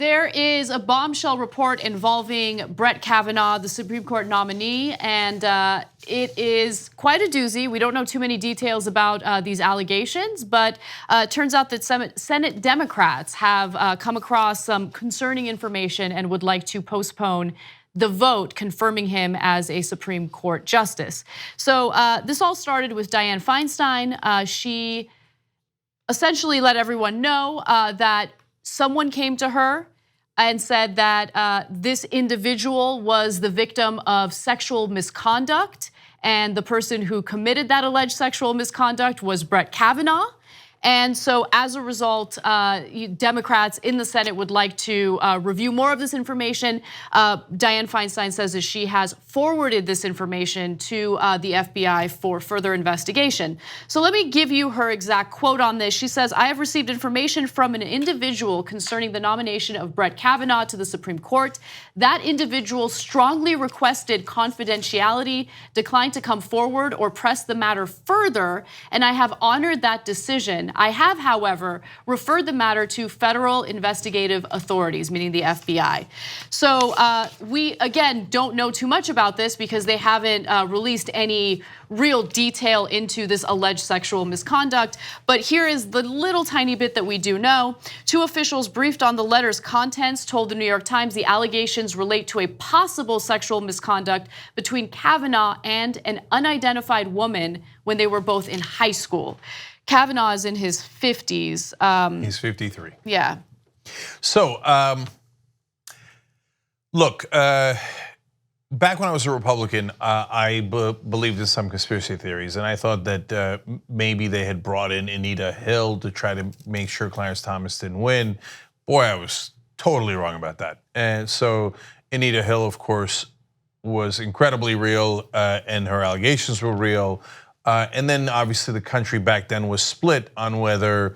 There is a bombshell report involving Brett Kavanaugh, the Supreme Court nominee, and it is quite a doozy. We don't know too many details about these allegations, but it turns out that Senate Democrats have come across some concerning information and would like to postpone the vote confirming him as a Supreme Court justice. So this all started with Dianne Feinstein. She essentially let everyone know that someone came to her and said that this individual was the victim of sexual misconduct, and the person who committed that alleged sexual misconduct was Brett Kavanaugh. And so as a result, Democrats in the Senate would like to review more of this information. Dianne Feinstein says that she has forwarded this information to the FBI for further investigation. So let me give you her exact quote on this. She says, "I have received information from an individual concerning the nomination of Brett Kavanaugh to the Supreme Court. That individual strongly requested confidentiality, declined to come forward or press the matter further, and I have honored that decision. I have, however, referred the matter to federal investigative authorities," meaning the FBI. So we, again, don't know too much about this because they haven't released any real detail into this alleged sexual misconduct. But here is the little tiny bit that we do know. Two officials briefed on the letter's contents told the New York Times the allegations relate to a possible sexual misconduct between Kavanaugh and an unidentified woman when they were both in high school. Kavanaugh is in his 50s. He's 53. Yeah. So, look, back when I was a Republican, I believed in some conspiracy theories, and I thought that maybe they had brought in Anita Hill to try to make sure Clarence Thomas didn't win. Boy, I was totally wrong about that. And so Anita Hill, of course, was incredibly real, and her allegations were real. And then obviously the country back then was split on whether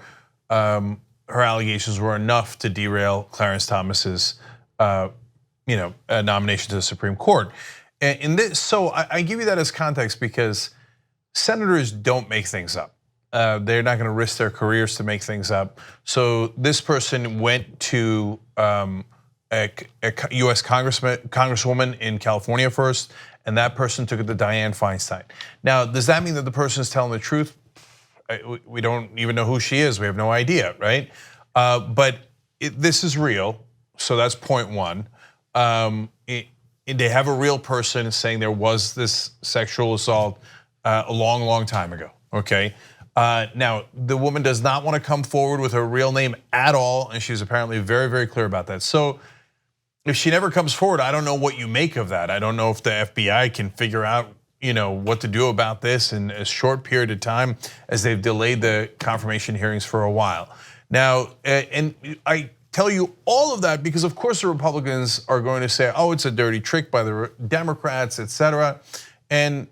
her allegations were enough to derail Clarence Thomas's nomination to the Supreme Court. And so I give you that as context because senators don't make things up. They're not going to risk their careers to make things up. So this person went to a U.S. congresswoman in California first, and that person took it to Dianne Feinstein. Now, does that mean that the person is telling the truth? We don't even know who she is. We have no idea, right? But this is real, so that's point one. They have a real person saying there was this sexual assault a long, long time ago, okay? Now, the woman does not want to come forward with her real name at all, and she's apparently very, very clear about that. So if she never comes forward, I don't know what you make of that. I don't know if the FBI can figure out, what to do about this in a short period of time as they've delayed the confirmation hearings for a while. Now, and I tell you all of that because of course the Republicans are going to say, oh, it's a dirty trick by the Democrats, etc. And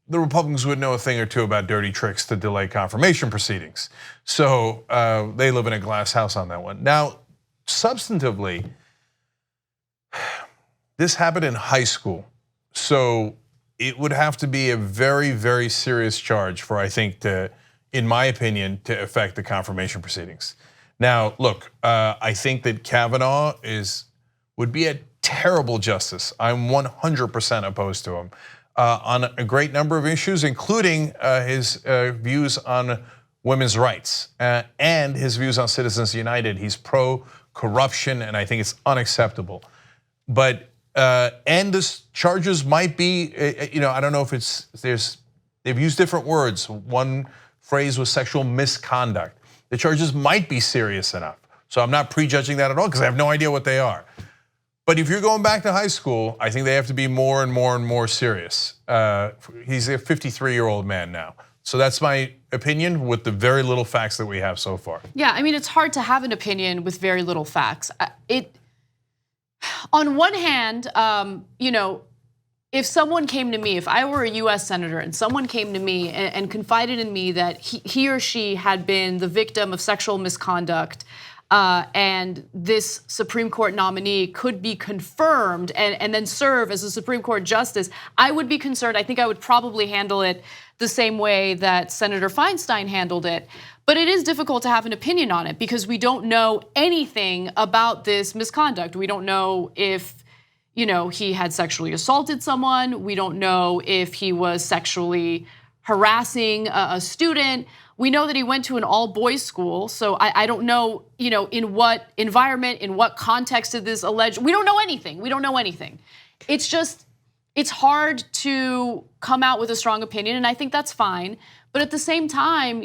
the Republicans would know a thing or two about dirty tricks to delay confirmation proceedings. So they live in a glass house on that one. Now, substantively, this happened in high school. So it would have to be a very, very serious charge for, I think, in my opinion, to affect the confirmation proceedings. Now, look, I think that Kavanaugh would be a terrible justice. I'm 100% opposed to him on a great number of issues, including his views on women's rights and his views on Citizens United. He's pro-corruption, and I think it's unacceptable. But and the charges might be, I don't know if they've used different words. One phrase was sexual misconduct. The charges might be serious enough. So I'm not prejudging that at all because I have no idea what they are. But if you're going back to high school, I think they have to be more and more and more serious. He's a 53-year-old man now. So that's my opinion with the very little facts that we have so far. Yeah, I mean, it's hard to have an opinion with very little facts. On one hand, if someone came to me, if I were a US senator and someone came to me and confided in me that he or she had been the victim of sexual misconduct, and this Supreme Court nominee could be confirmed and then serve as a Supreme Court justice, I would be concerned. I think I would probably handle it the same way that Senator Feinstein handled it. But it is difficult to have an opinion on it because we don't know anything about this misconduct. We don't know if he had sexually assaulted someone. We don't know if he was sexually harassing a student. We know that he went to an all-boys school, so I don't know, in what environment, in what context did this alleged. We don't know anything. We don't know anything. It's just, it's hard to come out with a strong opinion, and I think that's fine. But at the same time,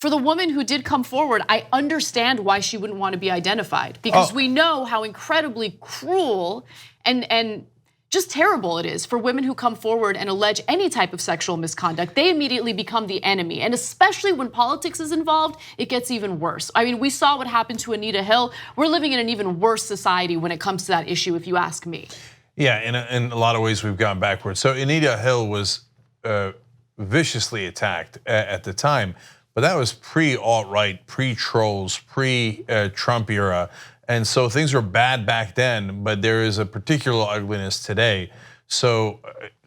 for the woman who did come forward, I understand why she wouldn't want to be identified because we know how incredibly cruel and just terrible it is for women who come forward and allege any type of sexual misconduct. They immediately become the enemy. And especially when politics is involved, it gets even worse. I mean, we saw what happened to Anita Hill. We're living in an even worse society when it comes to that issue, if you ask me. Yeah, in a lot of ways we've gone backwards. So Anita Hill was viciously attacked at the time, but that was pre-alt-right, pre-trolls, pre-Trump era. And so things were bad back then, but there is a particular ugliness today. So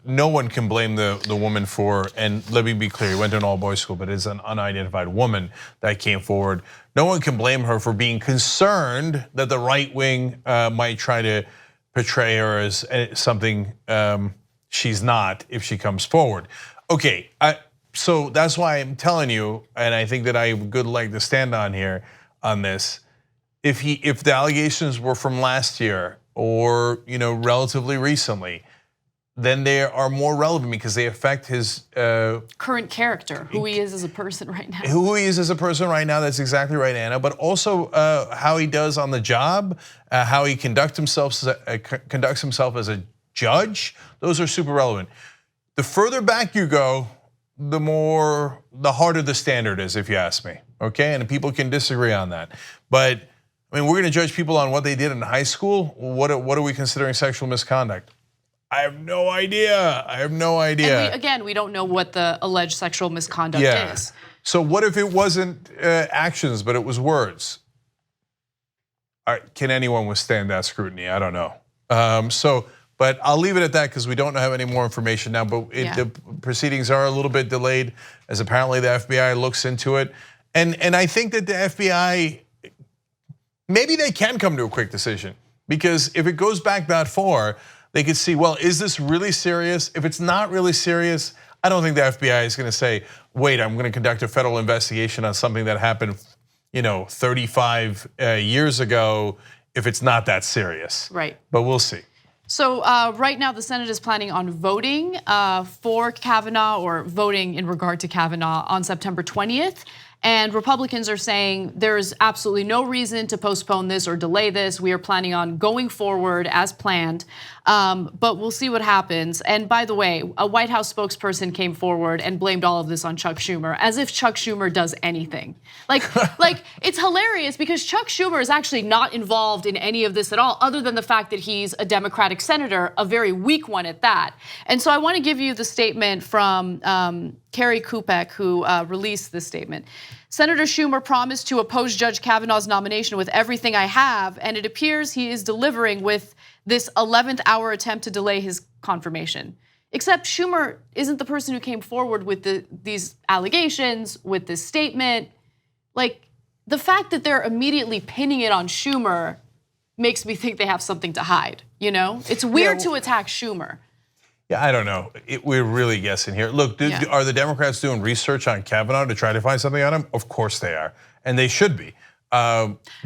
no one can blame the woman for, and let me be clear, he went to an all-boys school, but it's an unidentified woman that came forward. No one can blame her for being concerned that the right wing might try to portray her as something she's not if she comes forward. Okay, so that's why I'm telling you, and I think that I have a good leg to stand on here on this. If the allegations were from last year or relatively recently, then they are more relevant because they affect his current character, who he is as a person right now. Who he is as a person right now, that's exactly right, Anna. But also how he does on the job, how he conducts himself as a judge. Those are super relevant. The further back you go, the harder the standard is, if you ask me. Okay, and people can disagree on that, but. I mean, we're going to judge people on what they did in high school. What are we considering sexual misconduct? I have no idea. I have no idea. And we don't know what the alleged sexual misconduct is. So what if it wasn't actions, but it was words? All right, can anyone withstand that scrutiny? I don't know. But I'll leave it at that because we don't have any more information now. But the proceedings are a little bit delayed, as apparently the FBI looks into it. And I think that the FBI. Maybe they can come to a quick decision because if it goes back that far, they could see, well, is this really serious? If it's not really serious, I don't think the FBI is going to say, wait, I'm going to conduct a federal investigation on something that happened, 35 years ago if it's not that serious. Right. But we'll see. So right now the Senate is planning on voting for Kavanaugh or voting in regard to Kavanaugh on September 20th. And Republicans are saying there's absolutely no reason to postpone this or delay this. We are planning on going forward as planned, but we'll see what happens. And by the way, a White House spokesperson came forward and blamed all of this on Chuck Schumer, as if Chuck Schumer does anything. Like it's hilarious because Chuck Schumer is actually not involved in any of this at all, other than the fact that he's a Democratic senator, a very weak one at that. And so I want to give you the statement from Carrie Kupek, who released this statement. Senator Schumer promised to oppose Judge Kavanaugh's nomination with everything I have, and it appears he is delivering with this 11th hour attempt to delay his confirmation. Except Schumer isn't the person who came forward with these allegations, with this statement. Like, the fact that they're immediately pinning it on Schumer makes me think they have something to hide, It's weird to attack Schumer. Yeah, I don't know. We're really guessing here. Look, are the Democrats doing research on Kavanaugh to try to find something on him? Of course they are, and they should be.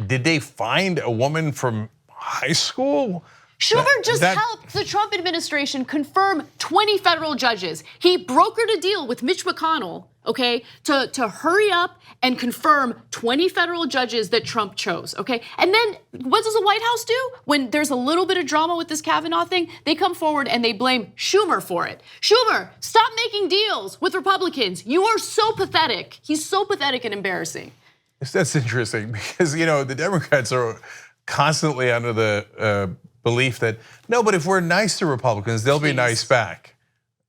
Did they find a woman from high school? Schumer just helped the Trump administration confirm 20 federal judges. He brokered a deal with Mitch McConnell, okay, to hurry up and confirm 20 federal judges that Trump chose, okay? And then what does the White House do? When there's a little bit of drama with this Kavanaugh thing, they come forward and they blame Schumer for it. Schumer, stop making deals with Republicans. You are so pathetic. He's so pathetic and embarrassing. That's interesting because, the Democrats are constantly under the belief that, no, but if we're nice to Republicans, they'll be nice back.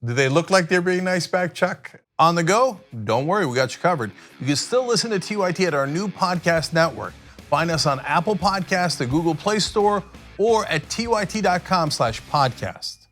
Do they look like they're being nice back, Chuck? On the go? Don't worry, we got you covered. You can still listen to TYT at our new podcast network. Find us on Apple Podcasts, the Google Play Store, or at tyt.com/podcast.